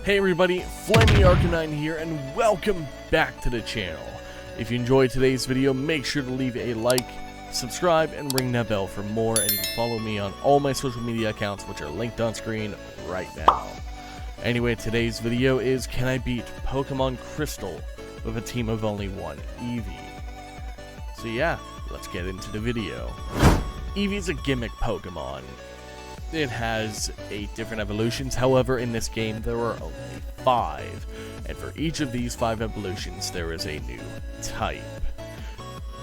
Hey everybody, FlamingArcanine here, and welcome back to the channel. If you enjoyed today's video, make sure to leave a like, subscribe, and ring that bell for more, and you can follow me on all my social media accounts, which are linked on screen right now. Anyway, today's video is, can I beat Pokemon Crystal with a team of only one Eevee? So yeah, let's get into the video. Eevee's a gimmick Pokemon. It has 8 different evolutions, however in this game there are only 5, and for each of these 5 evolutions there is a new type.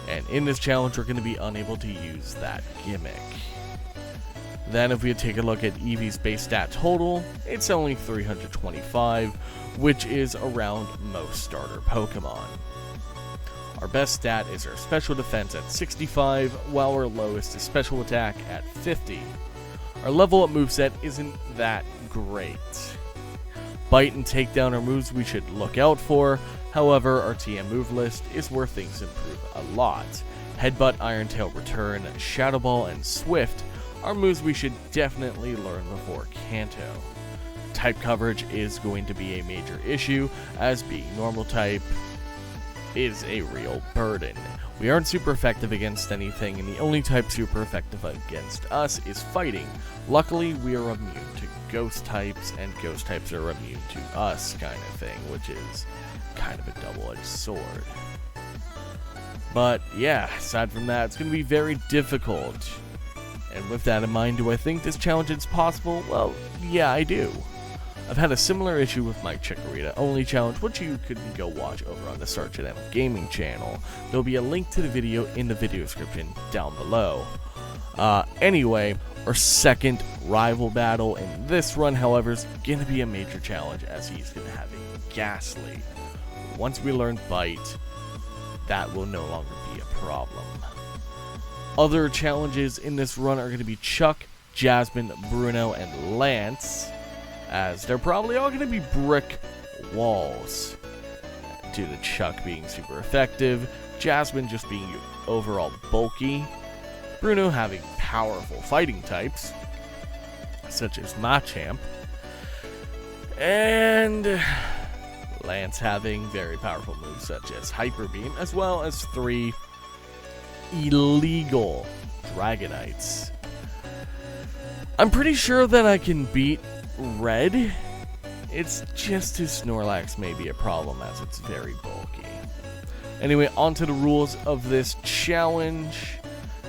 And in this challenge we're going to be unable to use that gimmick. Then if we take a look at Eevee's base stat total, it's only 325, which is around most starter Pokemon. Our best stat is our special defense at 65, while our lowest is special attack at 50. Our level up moveset isn't that great. Bite and Takedown are moves we should look out for, however our TM move list is where things improve a lot. Headbutt, Iron Tail Return, Shadow Ball, and Swift are moves we should definitely learn before Kanto. Type coverage is going to be a major issue, as being normal type is a real burden. We aren't super effective against anything, and the only type super effective against us is fighting. Luckily, we are immune to ghost types, and ghost types are immune to us, kind of thing, which is kind of a double-edged sword. But yeah, aside from that, it's going to be very difficult. And with that in mind, do I think this challenge is possible? Well, yeah, I do. I've had a similar issue with my Chikorita only challenge, which you can go watch over on the Search and Gaming channel. There'll be a link to the video in the video description down below. Anyway, our second rival battle in this run, however, is going to be a major challenge, as he's going to have a Ghastly. Once we learn Bite, that will no longer be a problem. Other challenges in this run are going to be Chuck, Jasmine, Bruno, and Lance, as they're probably all going to be brick walls, due to Chuck being super effective, Jasmine just being overall bulky, Bruno having powerful fighting types, such as Machamp, and Lance having very powerful moves such as Hyper Beam, as well as 3 illegal Dragonites. I'm pretty sure that I can beat Red. It's just his Snorlax may be a problem, as it's very bulky. Anyway, on to the rules of this challenge.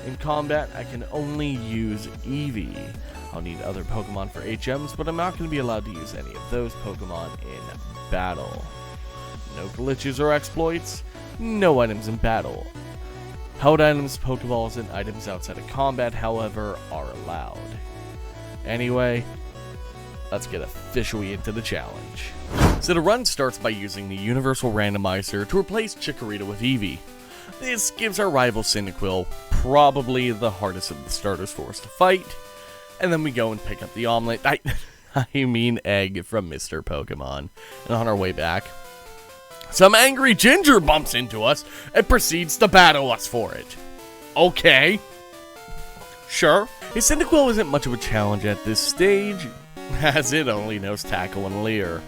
In combat, I can only use Eevee. I'll need other Pokemon for HMs, but I'm not going to be allowed to use any of those Pokemon in battle. No glitches or exploits, no items in battle. Held items, Pokeballs, and items outside of combat, however, are allowed. Anyway, let's get officially into the challenge. So the run starts by using the Universal Randomizer to replace Chikorita with Eevee. This gives our rival Cyndaquil probably the hardest of the starters for us to fight, and then we go and pick up the omelet, I mean egg from Mr. Pokemon, and on our way back, some angry ginger bumps into us and proceeds to battle us for it. Okay. Sure. His Cyndaquil isn't much of a challenge at this stage, as it only knows Tackle and Leer.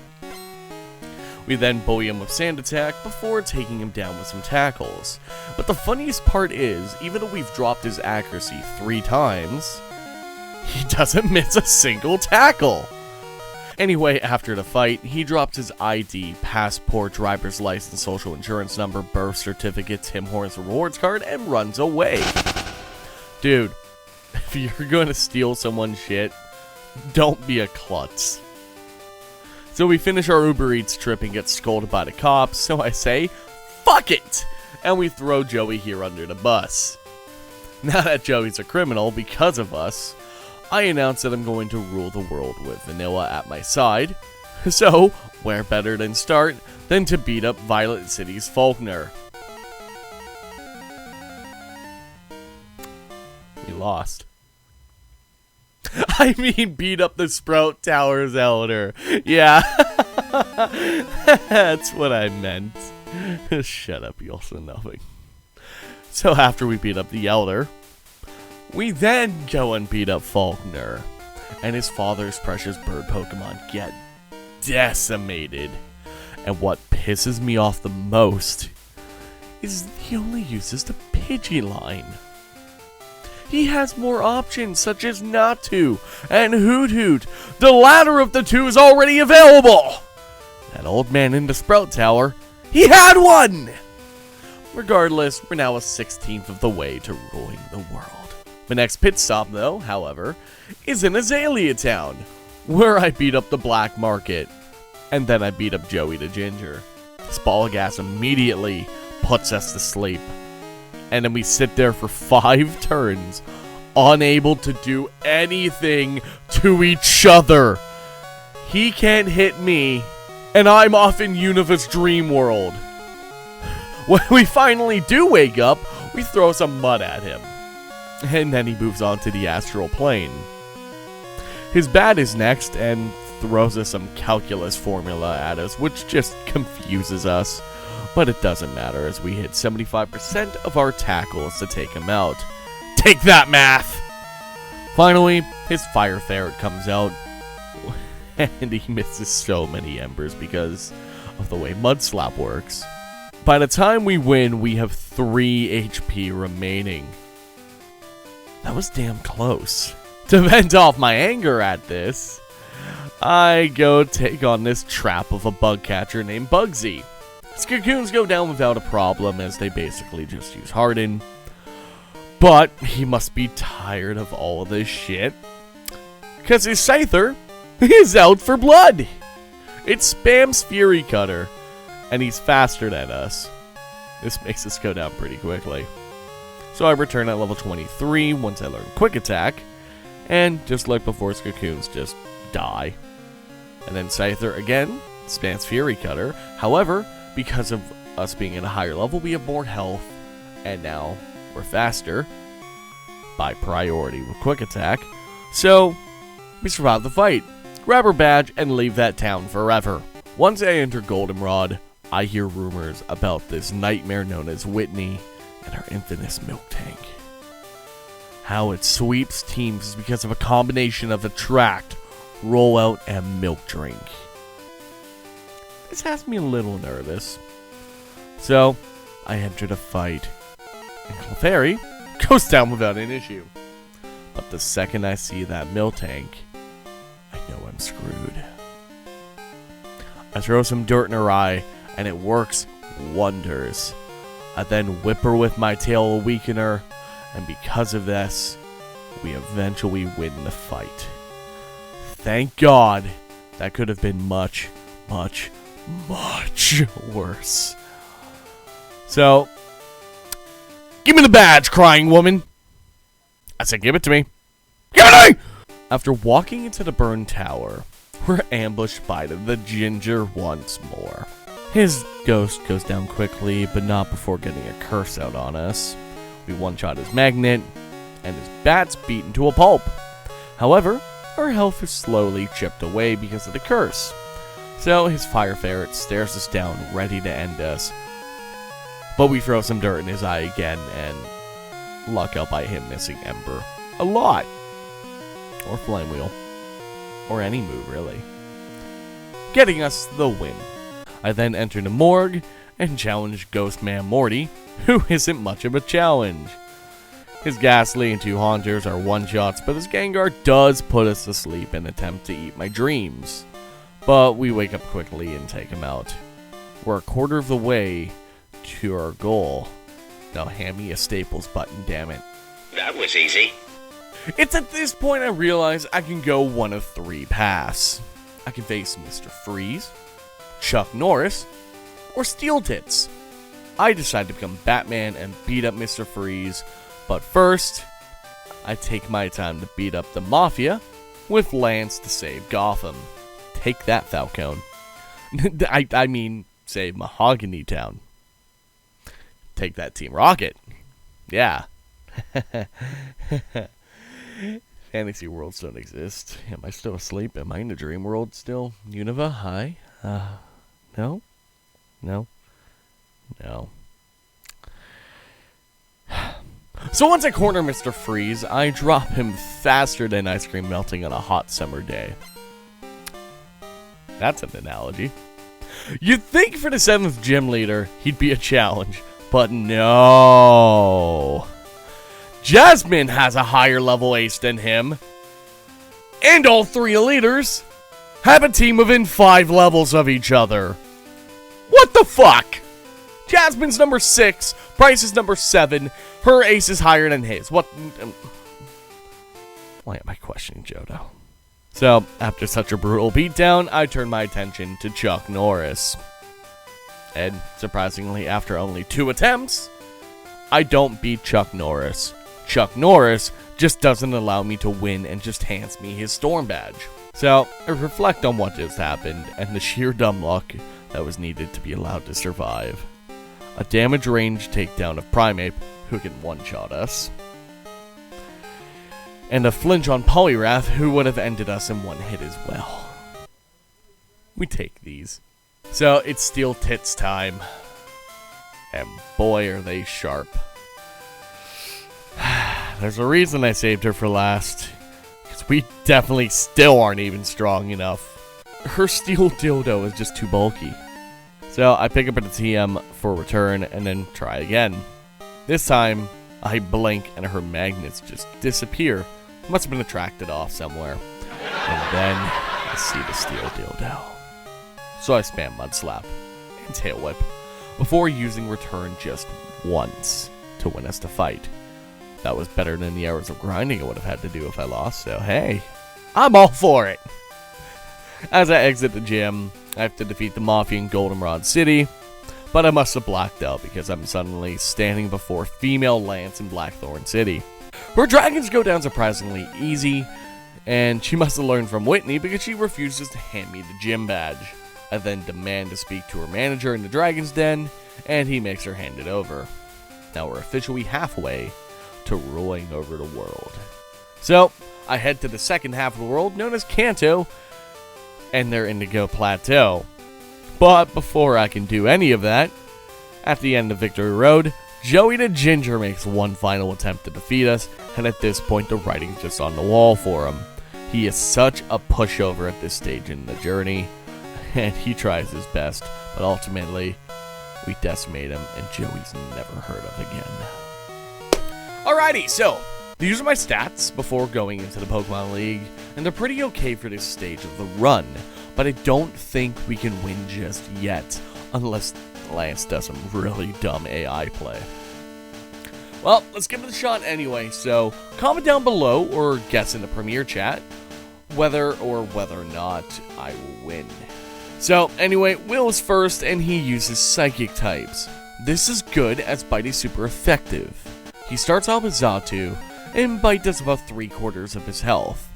We then bully him with Sand Attack before taking him down with some tackles. But the funniest part is, even though we've dropped his accuracy 3 times, he doesn't miss a single tackle. Anyway, after the fight, he drops his ID, passport, driver's license, social insurance number, birth certificate, Tim Hortons rewards card, and runs away. Dude, if you're going to steal someone's shit, don't be a klutz. So we finish our Uber Eats trip and get scolded by the cops, so I say, fuck it! And we throw Joey here under the bus. Now that Joey's a criminal because of us, I announce that I'm going to rule the world with Vanilla at my side. So, where better than start than to beat up Violet City's Faulkner? We lost. I mean, beat up the Sprout Tower's Elder. Yeah, that's what I meant. Shut up, you also nothing. So after we beat up the Elder, we then go and beat up Faulkner. and his father's precious bird Pokemon get decimated. And what pisses me off the most is he only uses the Pidgeline. He has more options such as Natu and Hoot Hoot. The latter of the two is already available. That old man in the Sprout Tower, he had one! Regardless, we're now a 16th of the way to ruling the world. The next pit stop, though, however, is in Azalea Town, where I beat up the Black Market, and then I beat up Joey the Ginger. This ball of gas immediately puts us to sleep, and then we sit there for 5 turns, unable to do anything to each other. He can't hit me, and I'm off in Univa's dream world. When we finally do wake up, we throw some mud at him. And then he moves on to the astral plane. His bat is next and throws us some calculus formula at us, which just confuses us. But it doesn't matter as we hit 75% of our tackles to take him out. Take that, math! Finally, his fire ferret comes out. And he misses so many embers because of the way Mud Slap works. By the time we win, we have 3 HP remaining. That was damn close. To vent off my anger at this, I go take on this trap of a bug catcher named Bugsy. His cocoons go down without a problem as they basically just use Harden. But he must be tired of all of this shit, because his Scyther is out for blood. It spams Fury Cutter, and he's faster than us. This makes us go down pretty quickly. So I return at level 23 once I learn Quick Attack, and just like before, his cocoons just die. And then Scyther again spams Fury Cutter. However, because of us being at a higher level, we have more health, and now we're faster by priority with Quick Attack. So we survive the fight, grab our badge, and leave that town forever. Once I enter Goldenrod, I hear rumors about this nightmare known as Whitney and her infamous milk tank. How it sweeps teams is because of a combination of Attract, Rollout, and Milk Drink. This has me a little nervous. So, I enter the fight, and Clefairy goes down without an issue. But the second I see that milk tank, I know I'm screwed. I throw some dirt in her eye, and it works wonders. I then whip her with my tail to weaken her, and because of this, we eventually win the fight. Thank God, that could have been much, much, much worse. So, give me the badge, crying woman. I said, give it to me. Give it to me! After walking into the burned tower, we're ambushed by the Ginger once more. His ghost goes down quickly, but not before getting a curse out on us. We one-shot his magnet, and his bat's beaten to a pulp. However, our health is slowly chipped away because of the curse. So his fire ferret stares us down, ready to end us. But we throw some dirt in his eye again, and luck out by him missing Ember a lot. Or Flame Wheel. Or any move, really. Getting us the win. I then enter the morgue and challenge Ghost Man Morty, who isn't much of a challenge. His Ghastly and 2 Haunters are one-shots, but his Gengar does put us to sleep and attempt to eat my dreams. But we wake up quickly and take him out. We're a quarter of the way to our goal. Now hand me a Staples button, damn it. That was easy. It's at this point I realize I can go one of 3 paths. I can face Mr. Freeze, Chuck Norris, or Steel Tits. I decide to become Batman and beat up Mr. Freeze, but first, I take my time to beat up the Mafia with Lance to save Gotham. Take that, Falcone. I mean, save Mahogany Town. Take that, Team Rocket. Yeah. Fantasy worlds don't exist. Am I still asleep? Am I in the dream world still? Univa, hi? No? No? No. So once I corner Mr. Freeze, I drop him faster than ice cream melting on a hot summer day. That's an analogy. You'd think for the 7th gym leader, he'd be a challenge, but no. Jasmine has a higher level ace than him. And all 3 leaders have a team within 5 levels of each other. What the fuck? Jasmine's number 6, Bryce is number 7, her ace is higher than his. What? Why am I questioning Johto? So, after such a brutal beatdown, I turned my attention to Chuck Norris. And, surprisingly, after only 2 attempts, I don't beat Chuck Norris. Chuck Norris just doesn't allow me to win and just hands me his Storm Badge. So, I reflect on what just happened, and the sheer dumb luck that was needed to be allowed to survive. A damage range takedown of Primeape, who can one-shot us. And a flinch on Poliwrath, who would have ended us in 1 hit as well. We take these. So, it's Steel Tits time. And boy, are they sharp. There's a reason I saved her for last. Because we definitely still aren't even strong enough. Her Steel Dildo is just too bulky. So, I pick up a TM for return and then try again. This time, I blink and her magnets just disappear. Must have been attracted off somewhere. And then I see the Steel Dildo. So I spam Mud Slap and Tail Whip before using return just once to win us the fight. That was better than the hours of grinding I would have had to do if I lost, so hey, I'm all for it. As I exit the gym, I have to defeat the Mafia in Goldenrod City, but I must have blacked out because I'm suddenly standing before female Lance in Blackthorn City. Her dragons go down surprisingly easy, and she must have learned from Whitney because she refuses to hand me the gym badge. I then demand to speak to her manager in the Dragon's Den, and he makes her hand it over. Now we're officially halfway to ruling over the world. So, I head to the second half of the world, known as Kanto, and their Indigo Plateau. But before I can do any of that, at the end of Victory Road, Joey the Ginger makes one final attempt to defeat us, and at this point the writing's just on the wall for him. He is such a pushover at this stage in the journey, and he tries his best, but ultimately, we decimate him, and Joey's never heard of again. Alrighty, so, these are my stats before going into the Pokemon League, and they're pretty okay for this stage of the run, but I don't think we can win just yet, unless Lance does some really dumb AI play. Well, let's give it a shot anyway, so comment down below or guess in the Premier chat whether or not I will win. So anyway, Will is first and he uses Psychic types. This is good as Bite is super effective. He starts off with Xatu and Bite does about 3/4 of his health.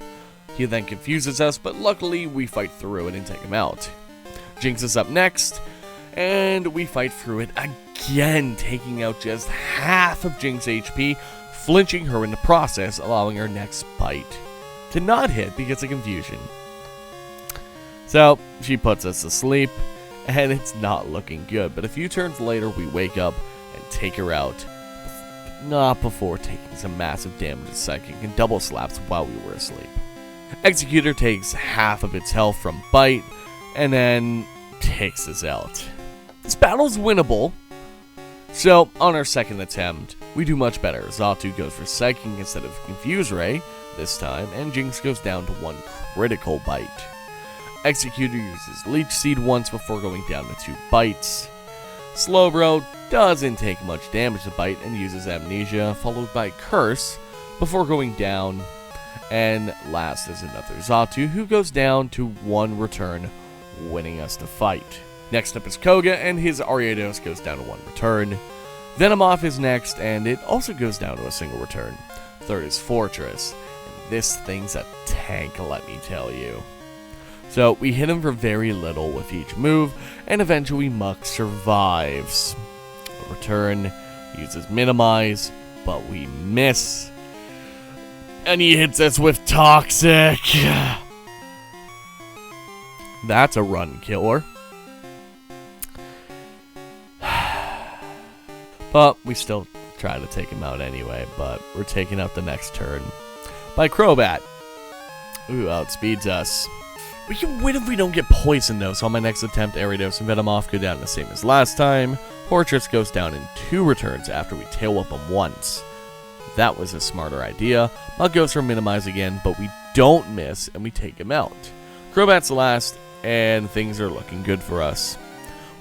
He then confuses us, but luckily we fight through it and take him out. Jinx is up next, and we fight through it again, taking out just half of Jinx HP, flinching her in the process, allowing her next bite to not hit because of confusion. So, she puts us to sleep, and it's not looking good, but a few turns later we wake up and take her out. Not before taking some massive damage to Psychic and double slaps while we were asleep. Executor takes half of its health from Bite, and then takes us out. This battle's winnable, so on our second attempt, we do much better. Xatu goes for Psychic instead of Confuse Ray this time, and Jinx goes down to 1 critical bite. Executor uses Leech Seed once before going down to 2 bites. Slowbro doesn't take much damage to Bite and uses Amnesia, followed by Curse, before going down. And last is another Xatu, who goes down to 1 return, winning us the fight. Next up is Koga, and his Ariados goes down to 1 return. Venomoth is next, and it also goes down to a single return. Third is Fortress, and this thing's a tank, let me tell you. So we hit him for very little with each move, and eventually Muck survives. A return uses Minimize, but we miss. And he hits us with Toxic. That's a run killer. But we still try to take him out anyway, but we're taking out the next turn by Crobat, who outspeeds us. We can win if we don't get poisoned though, so on my next attempt, Ariados and Venomoth go down the same as last time. Fortress goes down in 2 returns after we tail whip him once. That was a smarter idea. Mud goes for minimize again, but we don't miss and we take him out. Crobat's last, and things are looking good for us.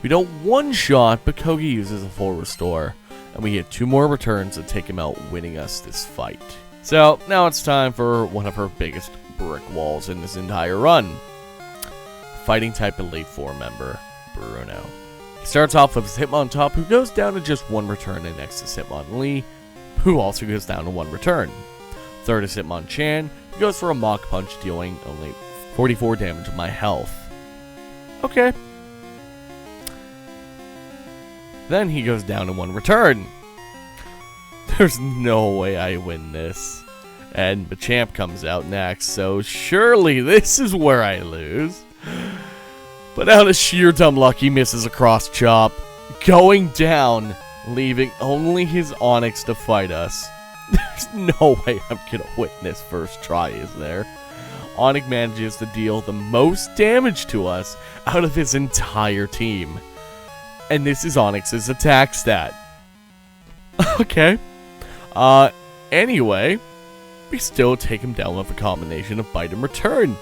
We don't one-shot, but Koga uses a full restore, and we get 2 more returns to take him out, winning us this fight. So, now it's time for one of her biggest brick walls in this entire run. Fighting type Elite Four member, Bruno. He starts off with his Hitmontop, who goes down to just 1 return, and next is Hitmonlee, who also goes down to 1 return. Third is Hitmonchan, who goes for a Mach Punch, dealing only 44 damage to my health. Okay. Then he goes down to 1 return. There's no way I win this. And Machamp comes out next, so surely this is where I lose. But out of sheer dumb luck, he misses a cross chop, going down, leaving only his Onix to fight us. There's no way I'm gonna win this first try, is there? Onix manages to deal the most damage to us out of his entire team. And this is Onix's attack stat. Okay. Anyway, we still take him down with a combination of bite and return.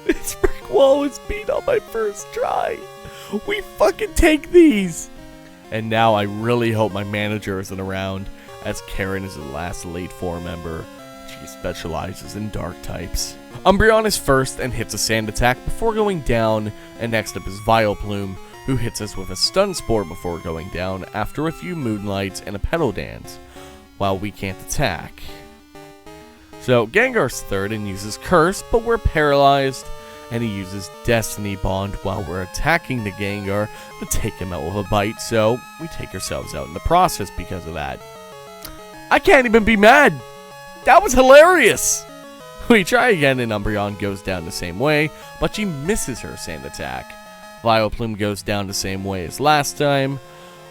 This brick wall was beat on my first try. We fucking take these. And now I really hope my manager isn't around, as Karen is the last Elite Four member. She specializes in dark types. Umbreon is first and hits a sand attack before going down, and next up is Vileplume, who hits us with a Stun Spore before going down after a few Moonlights and a Petal Dance, while we can't attack. So Gengar's third and uses Curse, but we're paralyzed, and he uses Destiny Bond while we're attacking the Gengar to take him out with a bite, so we take ourselves out in the process because of that. I can't even be mad! That was hilarious! We try again and Umbreon goes down the same way, but she misses her sand attack. Vileplume goes down the same way as last time,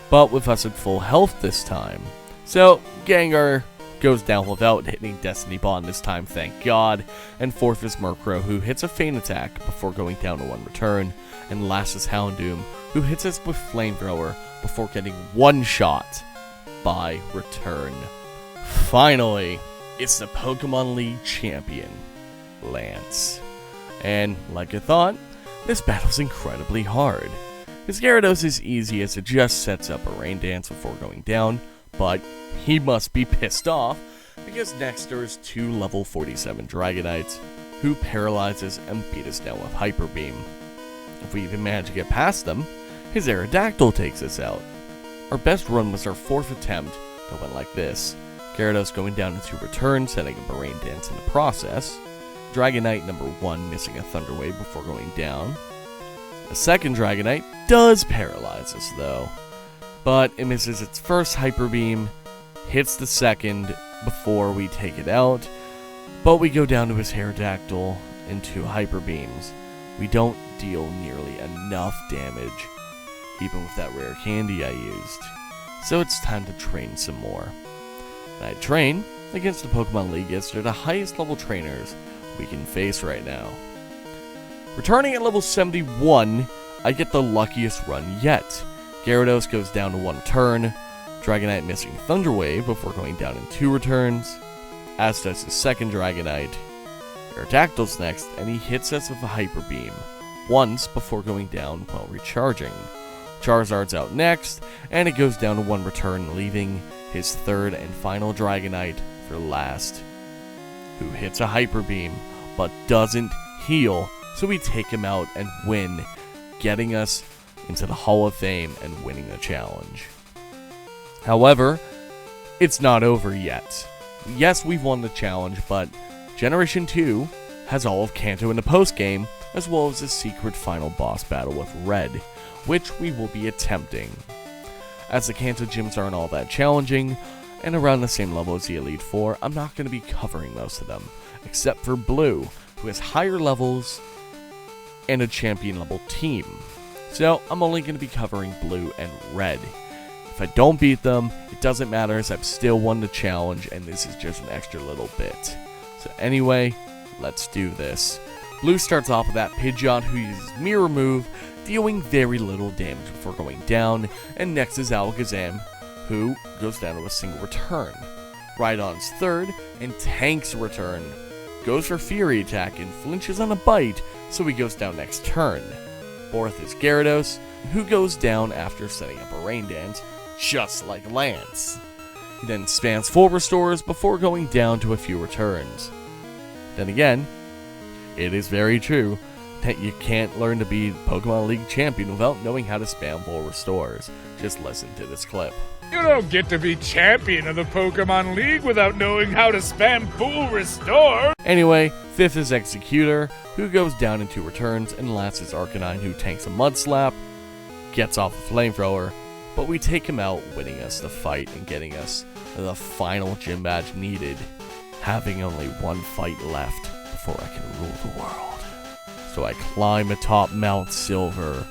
but with us at full health this time. So, Gengar goes down without hitting Destiny Bond this time, thank God. And fourth is Murkrow, who hits a Feint attack before going down to 1 return. And last is Houndoom, who hits us with Flamethrower before getting 1 shot by return. Finally, it's the Pokemon League champion, Lance. And like I thought, this battle's incredibly hard. His Gyarados is easy as it just sets up a Rain Dance before going down, but he must be pissed off because next there is 2 level 47 Dragonites who paralyzes and beat us down with Hyper Beam. If we even manage to get past them, his Aerodactyl takes us out. Our best run was our 4th attempt that went like this. Gyarados going down in 2 returns, setting up a Rain Dance in the process. Dragonite number 1 missing a Thunder Wave before going down. The second Dragonite does paralyze us though, but it misses its first Hyper Beam, hits the second before we take it out, but we go down to his Aerodactyl and 2 Hyper Beams. We don't deal nearly enough damage, even with that rare candy I used. So it's time to train some more. And I train against the Pokemon League as they're the highest level trainers we can face right now. Returning at level 71, I get the luckiest run yet. Gyarados goes down to 1 turn, Dragonite missing Thunder Wave before going down in 2 returns, as does his second Dragonite. Aerodactyl's next, and he hits us with a Hyper Beam, once before going down while recharging. Charizard's out next, and it goes down to 1 return, leaving his third and final Dragonite for last, who hits a Hyper Beam, but doesn't heal, so we take him out and win, getting us into the Hall of Fame and winning the challenge. However, it's not over yet. Yes, we've won the challenge, but Generation 2 has all of Kanto in the postgame, as well as a secret final boss battle with Red, which we will be attempting. As the Kanto gyms aren't all that challenging, and around the same level as the Elite Four, I'm not going to be covering most of them, except for Blue, who has higher levels and a champion level team. So I'm only going to be covering Blue and Red. If I don't beat them, it doesn't matter as I've still won the challenge and this is just an extra little bit. So anyway, let's do this. Blue starts off with that Pidgeot who uses Mirror Move, dealing very little damage before going down, and next is Alakazam, who goes down to a single return. Rhydon's third, and tanks return. Goes for Fury Attack and flinches on a bite, so he goes down next turn. Fourth is Gyarados, who goes down after setting up a Rain Dance, just like Lance. He then spams full restores before going down to a few returns. Then again, it is very true that you can't learn to be Pokemon League champion without knowing how to spam full restores. Just listen to this clip. You don't get to be champion of the Pokemon League without knowing how to spam full restore. Anyway, fifth is Executor, who goes down in 2 returns, and last is Arcanine, who tanks a Mud Slap, gets off a Flamethrower, but we take him out, winning us the fight and getting us the final gym badge needed, having only one fight left before I can rule the world. So I climb atop Mount Silver,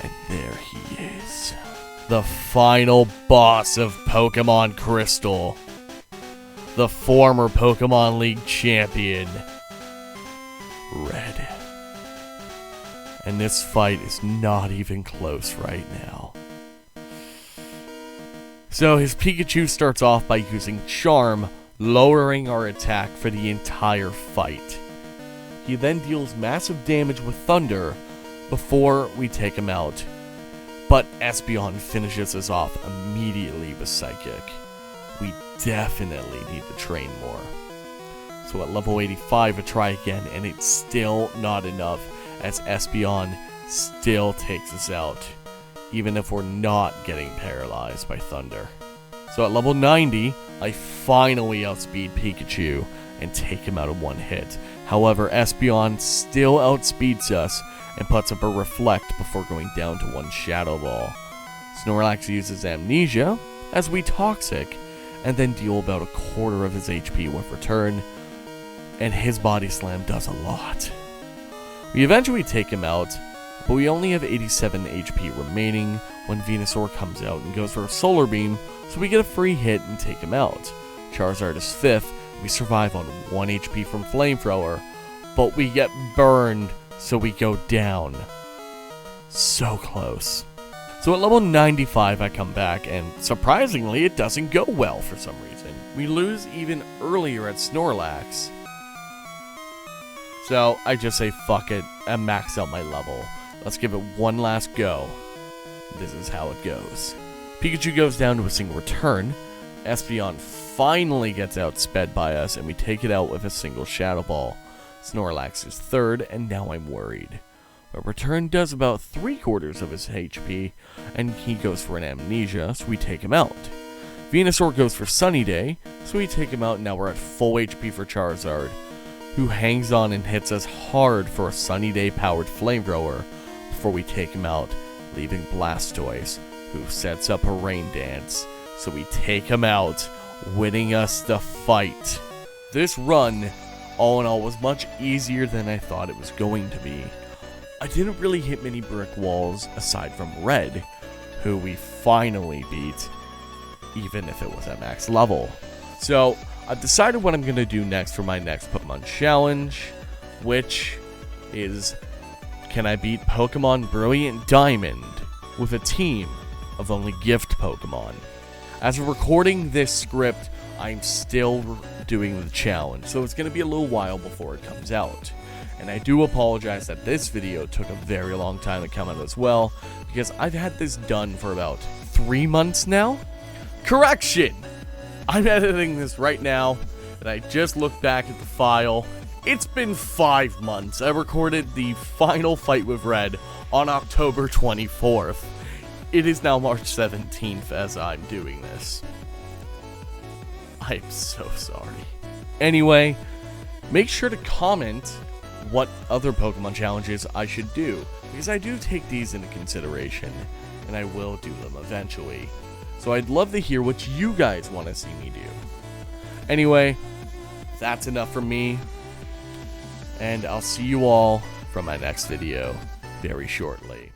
and there he is. The final boss of Pokemon Crystal. The former Pokemon League champion, Red. And this fight is not even close right now. So his Pikachu starts off by using Charm, lowering our attack for the entire fight. He then deals massive damage with Thunder before we take him out. But Espeon finishes us off immediately with Psychic. We definitely need to train more. So at level 85 I try again, and it's still not enough, as Espeon still takes us out, even if we're not getting paralyzed by Thunder. So at level 90, I finally outspeed Pikachu and take him out in one hit. However, Espeon still outspeeds us and puts up a Reflect before going down to 1 Shadow Ball. Snorlax uses Amnesia as we Toxic, and then deal about a quarter of his HP with Return, and his Body Slam does a lot. We eventually take him out, but we only have 87 HP remaining when Venusaur comes out and goes for a Solar Beam, so we get a free hit and take him out. Charizard is 5th, we survive on 1 HP from Flamethrower, but we get burned, so we go down. So close. So at level 95 I come back, and surprisingly it doesn't go well for some reason. We lose even earlier at Snorlax. So I just say fuck it and max out my level. Let's give it one last go. This is how it goes. Pikachu goes down to a single return. Espeon finally gets outsped by us, and we take it out with a single Shadow Ball. Snorlax is 3rd, and now I'm worried. But Return does about 3/4 of his HP, and he goes for an Amnesia, so we take him out. Venusaur goes for Sunny Day, so we take him out, and now we're at full HP for Charizard, who hangs on and hits us hard for a Sunny Day powered Flamethrower before we take him out, leaving Blastoise, who sets up a Rain Dance, so we take him out, winning us the fight. This run, all in all, was much easier than I thought it was going to be. I didn't really hit many brick walls aside from Red, who we finally beat, even if it was at max level. So I've decided what I'm going to do next for my next Pokemon challenge, which is, can I beat Pokemon Brilliant Diamond with a team of only gift Pokemon? As of recording this script, I'm still doing the challenge, so it's going to be a little while before it comes out. And I do apologize that this video took a very long time to come out as well, because I've had this done for about 3 months now. Correction! I'm editing this right now, and I just looked back at the file. It's been 5 months. I recorded the final fight with Red on October 24th. It is now March 17th as I'm doing this. I'm so sorry. Anyway, make sure to comment what other Pokemon challenges I should do, because I do take these into consideration, and I will do them eventually. So I'd love to hear what you guys want to see me do. Anyway, that's enough from me, and I'll see you all from my next video very shortly.